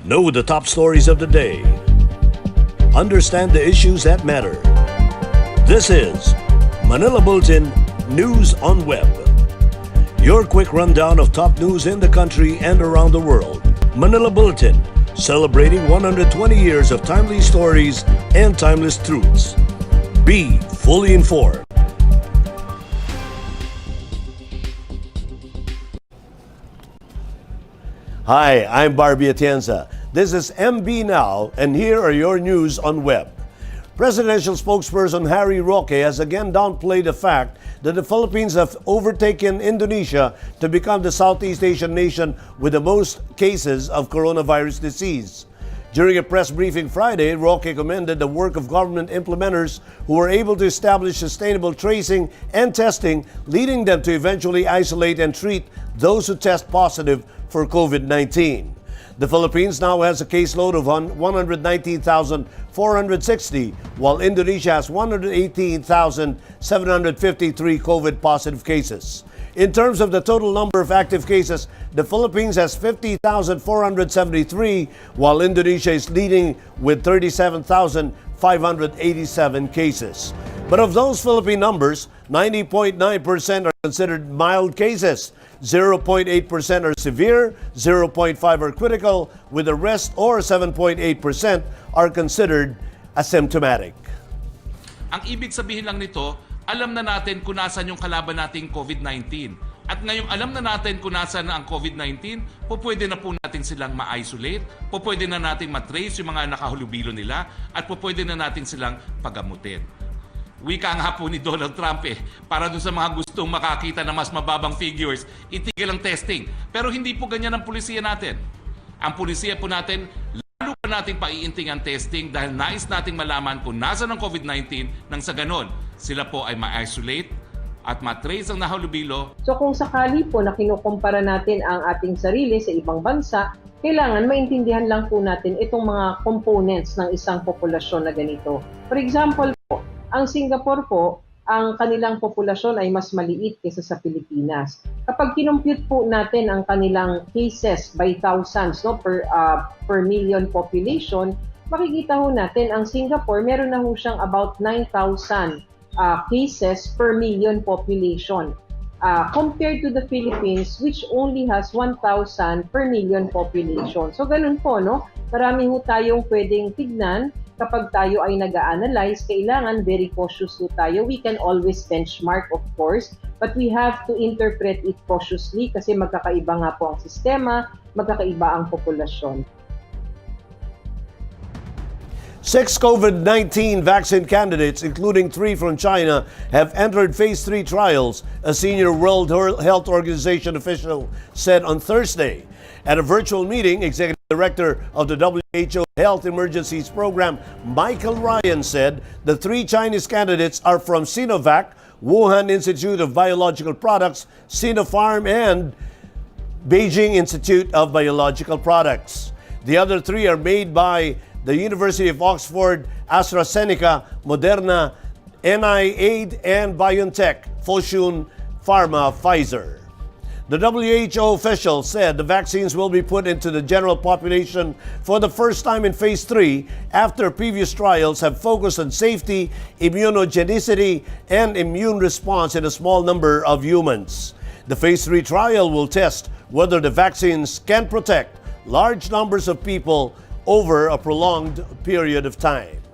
Know the top stories of the day. Understand the issues that matter. This is Manila Bulletin News on Web. Your quick rundown of top news in the country and around the world. Manila Bulletin, celebrating 120 years of timely stories and timeless truths. Be fully informed. Hi, I'm Barbie Atienza. This is MB Now, and here are your news on web. Presidential spokesperson Harry Roque has again downplayed the fact that the Philippines have overtaken Indonesia to become the Southeast Asian nation with the most cases of coronavirus disease. During a press briefing Friday, Roque commended the work of government implementers who were able to establish sustainable tracing and testing, leading them to eventually isolate and treat those who test positive for COVID-19. The Philippines now has a caseload of 119,460, while Indonesia has 118,753 COVID-positive cases. In terms of the total number of active cases, the Philippines has 50,473, while Indonesia is leading with 37,587 cases. But of those Philippine numbers, 90.9% are considered mild cases, 0.8% are severe, 0.5% are critical, with the rest or 7.8% are considered asymptomatic. Ang ibig sabihin lang nito, alam na natin kung nasan yung kalaban nating COVID-19. At ngayong alam na natin kung nasan ang COVID-19, pwede na po natin silang ma-isolate, pwede na natin matrace yung mga nakahulubilo nila, at pwede na natin silang pagamutin. Wika nga po ni Donald Trump para dun sa mga gustong makakita ng mas mababang figures, itigil ang testing. Pero hindi po ganyan ang pulisiya natin. Ang pulisiya po natin, lalo pa natin paiinting ang testing dahil nais nating malaman kung nasa ng COVID-19 nang sa ganon, sila po ay ma-isolate at matrace ang nahalubilo. So kung sakali po na kinukumpara natin ang ating sarili sa ibang bansa, kailangan maintindihan lang po natin itong mga components ng isang populasyon na ganito. For example po, ang Singapore po, ang kanilang populasyon ay mas maliit kaysa sa Pilipinas. Kapag kinumpute po natin ang kanilang cases by thousands per million population, makikita ho natin ang Singapore meron na ho siyang about 9,000 cases per million population. Compared to the Philippines, which only has 1,000 per million population. So ganun po, no? Marami ho tayong pwedeng tignan. Kapag tayo ay nag-a-analyze, kailangan very cautious po tayo. We can always benchmark, of course, but we have to interpret it cautiously kasi magkakaiba nga po ang sistema, magkakaiba ang populasyon. 6 COVID-19 vaccine candidates, including 3 from China, have entered phase 3 trials, a senior World Health Organization official said on Thursday. At a virtual meeting, Executive Director of the WHO Health Emergencies Program, Michael Ryan, said the 3 Chinese candidates are from Sinovac, Wuhan Institute of Biological Products, Sinopharm, and Beijing Institute of Biological Products. The other 3 are made by the University of Oxford, AstraZeneca, Moderna, NIAID, and BioNTech, Fosun Pharma, Pfizer. The WHO official said the vaccines will be put into the general population for the first time in phase 3 after previous trials have focused on safety, immunogenicity, and immune response in a small number of humans. The phase 3 trial will test whether the vaccines can protect large numbers of people over a prolonged period of time.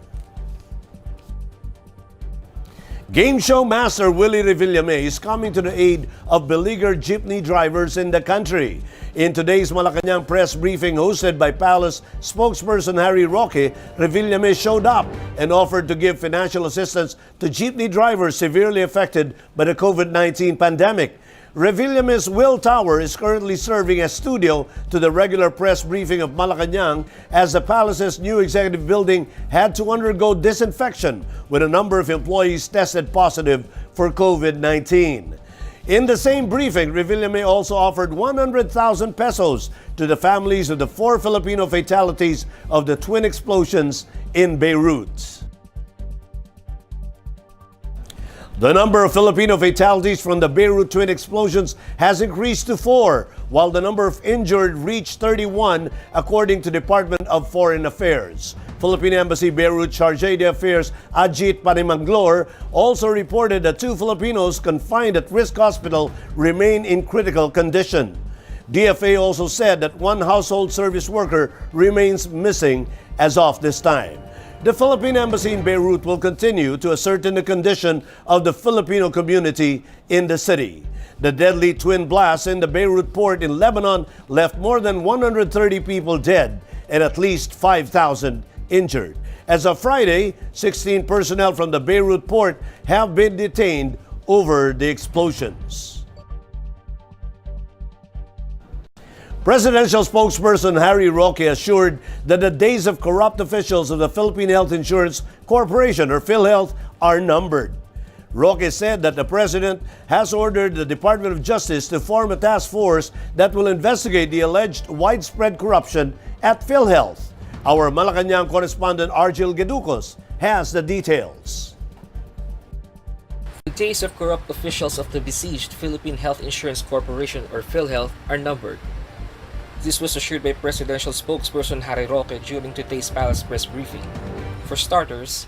Game show master Willie Revillame is coming to the aid of beleaguered jeepney drivers in the country. In today's Malacanang press briefing hosted by Palace spokesperson Harry Roque, Revillame showed up and offered to give financial assistance to jeepney drivers severely affected by the COVID-19 pandemic. Revillame's Will Tower is currently serving as studio to the regular press briefing of Malacanang as the palace's new executive building had to undergo disinfection when a number of employees tested positive for COVID-19. In the same briefing, Revillame also offered 100,000 pesos to the families of the 4 Filipino fatalities of the twin explosions in Beirut. The number of Filipino fatalities from the Beirut twin explosions has increased to 4, while the number of injured reached 31, according to Department of Foreign Affairs. Philippine Embassy Beirut Charge d'Affaires Ajit Panimanglor also reported that 2 Filipinos confined at Risk Hospital remain in critical condition. DFA also said that 1 household service worker remains missing as of this time. The Philippine Embassy in Beirut will continue to ascertain the condition of the Filipino community in the city. The deadly twin blast in the Beirut port in Lebanon left more than 130 people dead and at least 5,000 injured. As of Friday, 16 personnel from the Beirut port have been detained over the explosions. Presidential spokesperson Harry Roque assured that the days of corrupt officials of the Philippine Health Insurance Corporation, or Philhealth, are numbered. Roque said that the president has ordered the Department of Justice to form a task force that will investigate the alleged widespread corruption at Philhealth. Our Malacanang correspondent Argel Geducos has the details. The days of corrupt officials of the besieged Philippine Health Insurance Corporation, or Philhealth, are numbered. This was assured by presidential spokesperson Harry Roque during today's palace press briefing. For starters,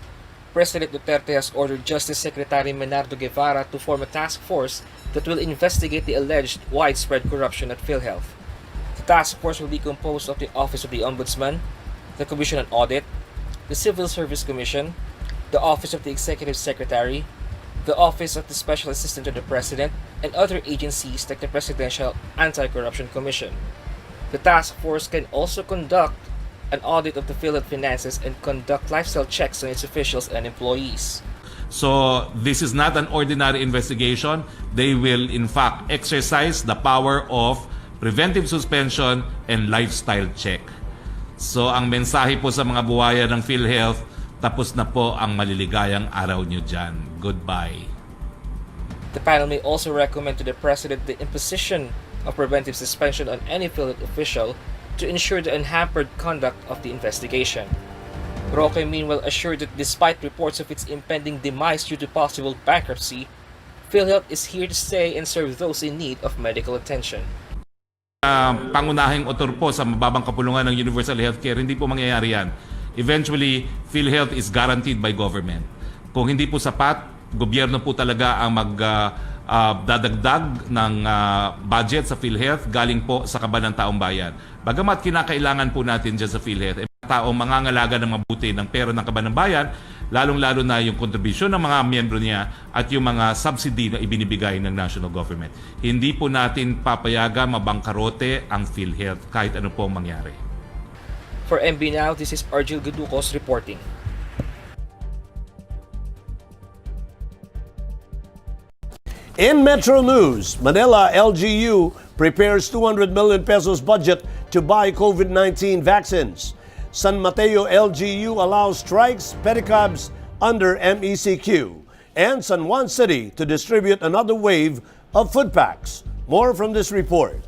President Duterte has ordered Justice Secretary Menardo Guevara to form a task force that will investigate the alleged widespread corruption at Philhealth. The task force will be composed of the Office of the Ombudsman, the Commission on Audit, the Civil Service Commission, the Office of the Executive Secretary, the Office of the Special Assistant to the President, and other agencies like the Presidential Anti-Corruption Commission. The task force can also conduct an audit of the Philhealth finances and conduct lifestyle checks on its officials and employees. So this is not an ordinary investigation. They will in fact exercise the power of preventive suspension and lifestyle check. So ang mensahe po sa mga buhayan ng Philhealth, tapos na po ang maliligayang araw nyo dyan. Goodbye. The panel may also recommend to the President the imposition of preventive suspension on any Philhealth official to ensure the unhampered conduct of the investigation. Roque meanwhile assured that despite reports of its impending demise due to possible bankruptcy, Philhealth is here to stay and serve those in need of medical attention. Pangunahing otor po sa mababang kapulungan ng universal healthcare, hindi po mangyayari yan. Eventually, Philhealth is guaranteed by government. Kung hindi po sapat, gobyerno po talaga ang dadagdag ng budget sa Philhealth galing po sa kaba ng taong bayan. Bagamat kinakailangan po natin dyan sa Philhealth, taong mangangalaga ng mabuti ng pera ng kaba ng bayan, lalong-lalo na yung kontribusyon ng mga miyembro niya at yung mga subsidy na ibinibigay ng national government. Hindi po natin papayagan mabangkarote ang Philhealth kahit ano po mangyari. For MB Now, this is Argel Geducos reporting. In Metro News, Manila LGU prepares 200 million pesos budget to buy COVID-19 vaccines. San Mateo LGU allows strikes, pedicabs under MECQ. And San Juan City to distribute another wave of food packs. More from this report.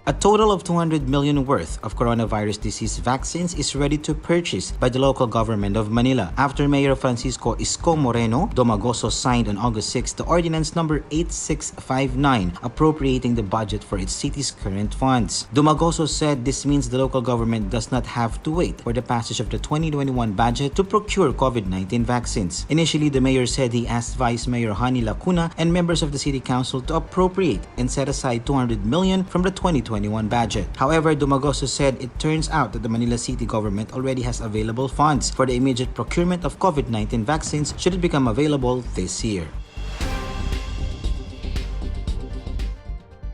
A total of 200 million worth of coronavirus disease vaccines is ready to purchase by the local government of Manila after Mayor Francisco Isko Moreno Domagoso signed on August 6 the Ordinance Number 8659 appropriating the budget for its city's current funds. Domagoso said this means the local government does not have to wait for the passage of the 2021 budget to procure COVID-19 vaccines. Initially, the mayor said he asked Vice Mayor Hani Lacuna and members of the City Council to appropriate and set aside 200 million from the 2021 budget. However, Domagoso said it turns out that the Manila City government already has available funds for the immediate procurement of COVID-19 vaccines should it become available this year.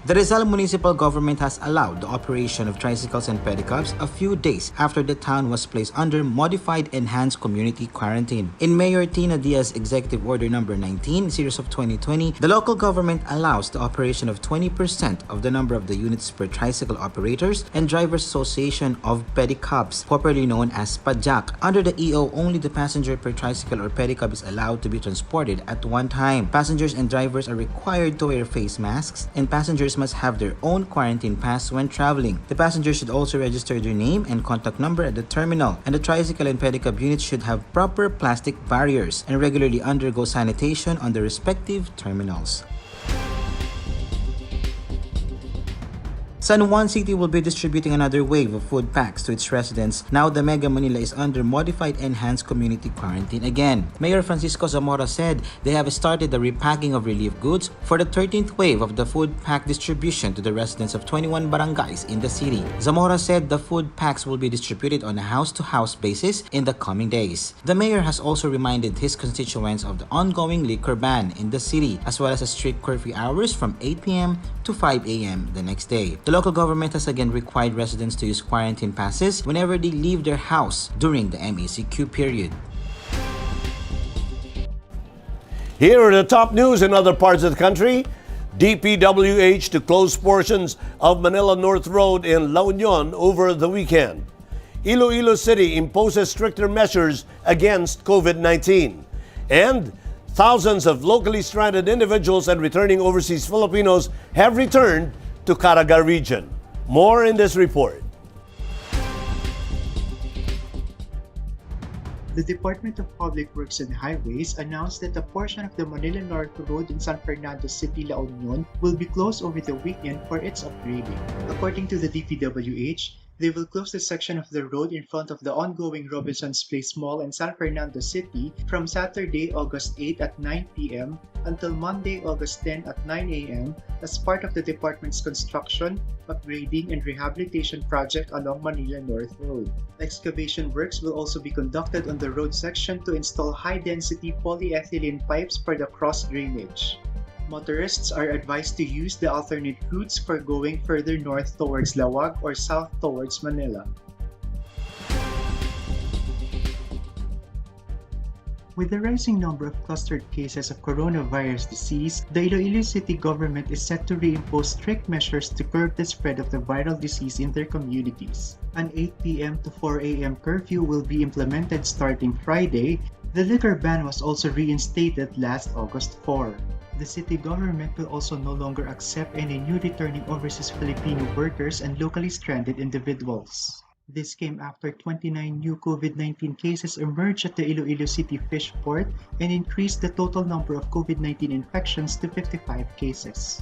The Rizal Municipal Government has allowed the operation of tricycles and pedicabs a few days after the town was placed under Modified Enhanced Community Quarantine. In Mayor Tina Diaz's Executive Order Number 19, Series of 2020, the local government allows the operation of 20% of the number of the units per tricycle operators and Drivers Association of Pedicabs, popularly known as PAJAC. Under the EO, only the passenger per tricycle or pedicab is allowed to be transported at one time. Passengers and drivers are required to wear face masks, and passengers passengers must have their own quarantine pass when traveling. The passengers should also register their name and contact number at the terminal, and the tricycle and pedicab units should have proper plastic barriers and regularly undergo sanitation on the respective terminals. San Juan City will be distributing another wave of food packs to its residents now the Mega Manila is under modified enhanced community quarantine again. Mayor Francisco Zamora said they have started the repacking of relief goods for the 13th wave of the food pack distribution to the residents of 21 barangays in the city. Zamora said the food packs will be distributed on a house-to-house basis in the coming days. The mayor has also reminded his constituents of the ongoing liquor ban in the city, as well as the strict curfew hours from 8 p.m. to 5 a.m. the next day. The local government has again required residents to use quarantine passes whenever they leave their house during the MECQ period. Here are the top news in other parts of the country. DPWH to close portions of Manila North Road in La Union over the weekend. Iloilo City imposes stricter measures against COVID-19. And thousands of locally stranded individuals and returning overseas Filipinos have returned to Caraga region. More in this report. The Department of Public Works and Highways announced that a portion of the Manila North Road in San Fernando City, La Union will be closed over the weekend for its upgrading. According to the DPWH, they will close the section of the road in front of the ongoing Robinson's Place Mall in San Fernando City from Saturday, August 8 at 9 p.m. until Monday, August 10 at 9 a.m. as part of the department's construction, upgrading, and rehabilitation project along Manila North Road. Excavation works will also be conducted on the road section to install high-density polyethylene pipes for the cross drainage. Motorists are advised to use the alternate routes for going further north towards Lawag or south towards Manila. With the rising number of clustered cases of coronavirus disease, the Iloilo City government is set to reimpose strict measures to curb the spread of the viral disease in their communities. An 8 p.m. to 4 a.m. curfew will be implemented starting Friday. The liquor ban was also reinstated last August 4. The city government will also no longer accept any new returning overseas Filipino workers and locally stranded individuals. This came after 29 new COVID-19 cases emerged at the Iloilo City Fish Port and increased the total number of COVID-19 infections to 55 cases.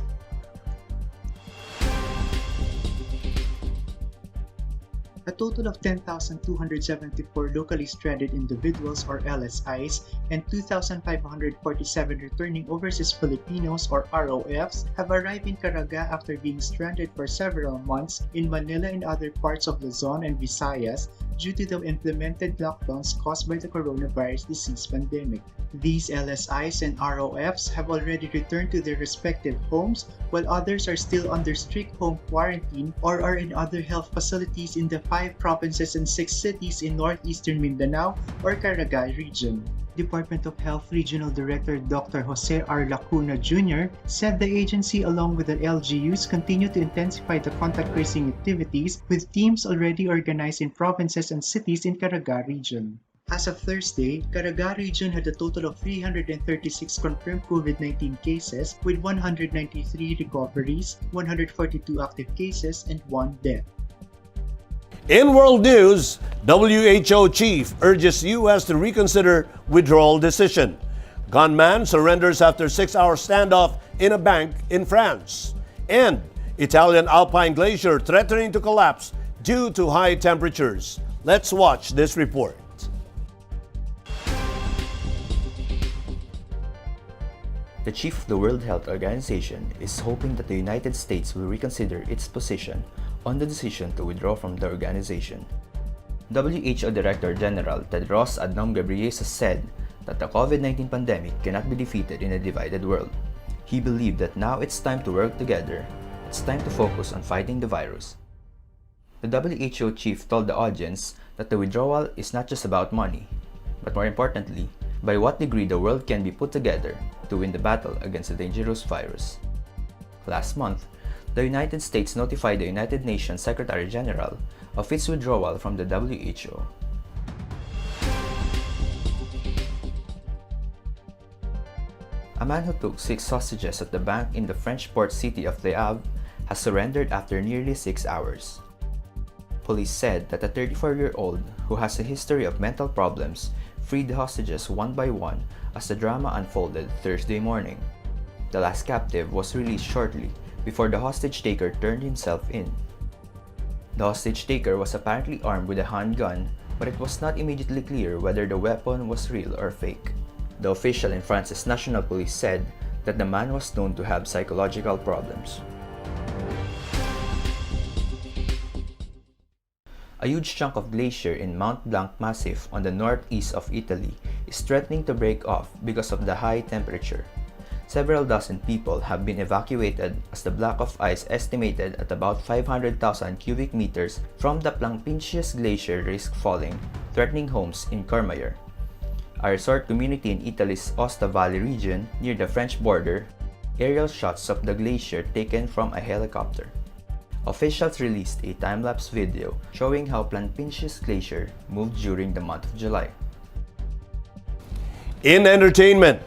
A total of 10,274 locally stranded individuals or LSIs and 2,547 returning overseas Filipinos or ROFs have arrived in Caraga after being stranded for several months in Manila and other parts of Luzon and Visayas due to the implemented lockdowns caused by the coronavirus disease pandemic. These LSIs and ROFs have already returned to their respective homes, while others are still under strict home quarantine or are in other health facilities in the 5 provinces and 6 cities in northeastern Mindanao or Caraga region. Department of Health Regional Director Dr. Jose R. Lacuna Jr. said the agency along with the LGUs continue to intensify the contact tracing activities with teams already organized in provinces and cities in Caraga region. As of Thursday, Caraga region had a total of 336 confirmed COVID-19 cases with 193 recoveries, 142 active cases, and 1 death. In world news, WHO chief urges U.S. to reconsider withdrawal decision. Gunman surrenders after 6-hour standoff in a bank in France. And Italian alpine glacier threatening to collapse due to high temperatures. Let's watch this report. The chief of the World Health Organization is hoping that the United States will reconsider its position on the decision to withdraw from the organization. WHO Director General Tedros Adhanom Ghebreyesus said that the COVID-19 pandemic cannot be defeated in a divided world. He believed that now it's time to work together. It's time to focus on fighting the virus. The WHO chief told the audience that the withdrawal is not just about money, but more importantly, by what degree the world can be put together to win the battle against the dangerous virus. Last month, the United States notified the United Nations Secretary General of its withdrawal from the WHO. A man who took 6 sausages at the bank in the French port city of Le Havre has surrendered after nearly 6 hours. Police said that a 34-year-old who has a history of mental problems freed the hostages one by one as the drama unfolded Thursday morning. The last captive was released shortly before the hostage taker turned himself in. The hostage taker was apparently armed with a handgun, but it was not immediately clear whether the weapon was real or fake. The official in France's National Police said that the man was known to have psychological problems. A huge chunk of glacier in Mount Blanc Massif on the northeast of Italy is threatening to break off because of the high temperature. Several dozen people have been evacuated as the block of ice estimated at about 500,000 cubic meters from the Plancpintius Glacier risk falling, threatening homes in Courmayeur, a resort community in Italy's Aosta Valley region near the French border. Aerial shots of the glacier taken from a helicopter. Officials released a time-lapse video showing how Plancpintius Glacier moved during the month of July. In entertainment,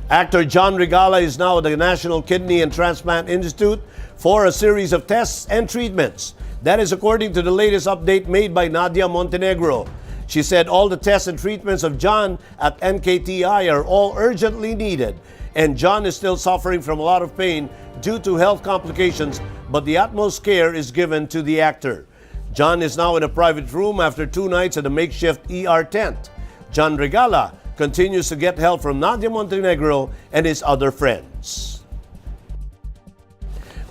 actor John Regala is now at the National Kidney and Transplant Institute for a series of tests and treatments. That is according to the latest update made by Nadia Montenegro. She said all the tests and treatments of John at NKTI are all urgently needed, and John is still suffering from a lot of pain due to health complications, but the utmost care is given to the actor. John is now in a private room after 2 nights at a makeshift ER tent. John Regala continues to get help from Nadia Montenegro and his other friends.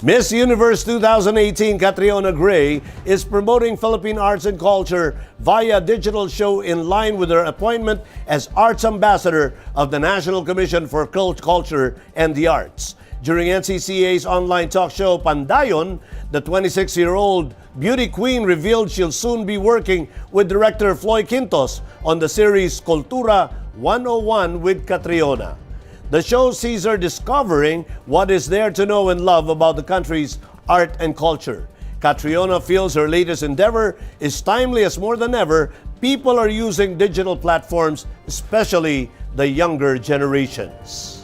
Miss Universe 2018 Catriona Gray is promoting Philippine arts and culture via digital show in line with her appointment as Arts Ambassador of the National Commission for Culture and the Arts. During NCCA's online talk show Pandayon, the 26-year-old beauty queen revealed she'll soon be working with director Floy Quintos on the series Cultura 101 with Catriona. The show sees her discovering what is there to know and love about the country's art and culture. Catriona feels her latest endeavor is timely as more than ever, people are using digital platforms, especially the younger generations.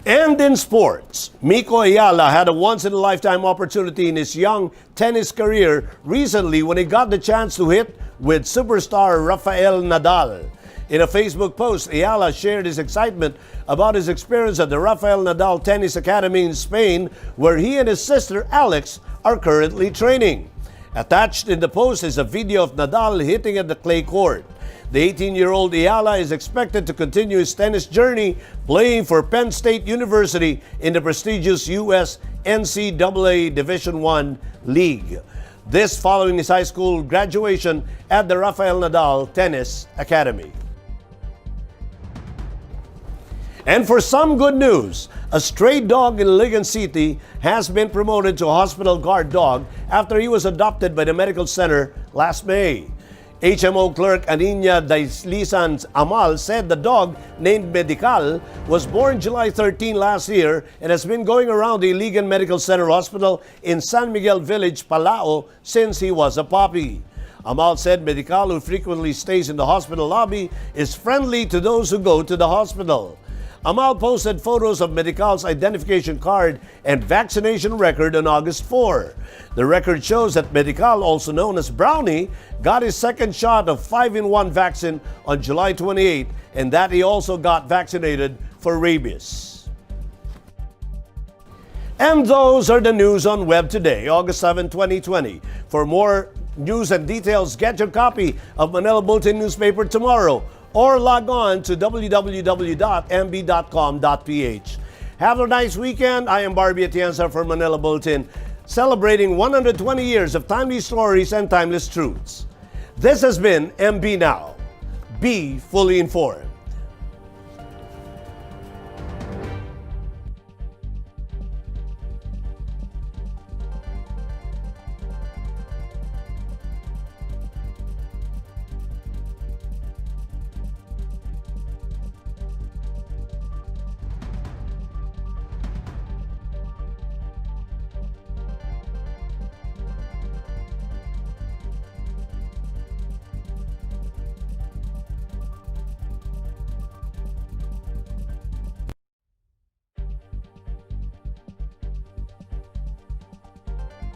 And in sports, Miko Eala had a once-in-a-lifetime opportunity in his young tennis career recently when he got the chance to hit with superstar Rafael Nadal. In a Facebook post, Eala shared his excitement about his experience at the Rafael Nadal Tennis Academy in Spain, where he and his sister Alex are currently training. Attached in the post is a video of Nadal hitting at the clay court. The 18-year-old Eala is expected to continue his tennis journey playing for Penn State University in the prestigious U.S. NCAA Division I League. This following his high school graduation at the Rafael Nadal Tennis Academy. And for some good news, a stray dog in Iligan City has been promoted to a hospital guard dog after he was adopted by the medical center last May. HMO clerk Aninya Daislisan's Amal said the dog, named Medikal, was born July 13 last year and has been going around the Iligan Medical Center Hospital in San Miguel Village, Palao, since he was a puppy. Amal said Medikal, who frequently stays in the hospital lobby, is friendly to those who go to the hospital. Amal posted photos of Medikal's identification card and vaccination record on August 4. The record shows that Medikal, also known as Brownie, got his second shot of 5-in-1 vaccine on July 28 and that he also got vaccinated for rabies. And those are the news on web today, August 7, 2020. For more news and details, get your copy of Manila Bulletin newspaper tomorrow or log on to www.mb.com.ph. Have a nice weekend. I am Barbie Atienza for Manila Bulletin, celebrating 120 years of timely stories and timeless truths. This has been MB Now. Be fully informed.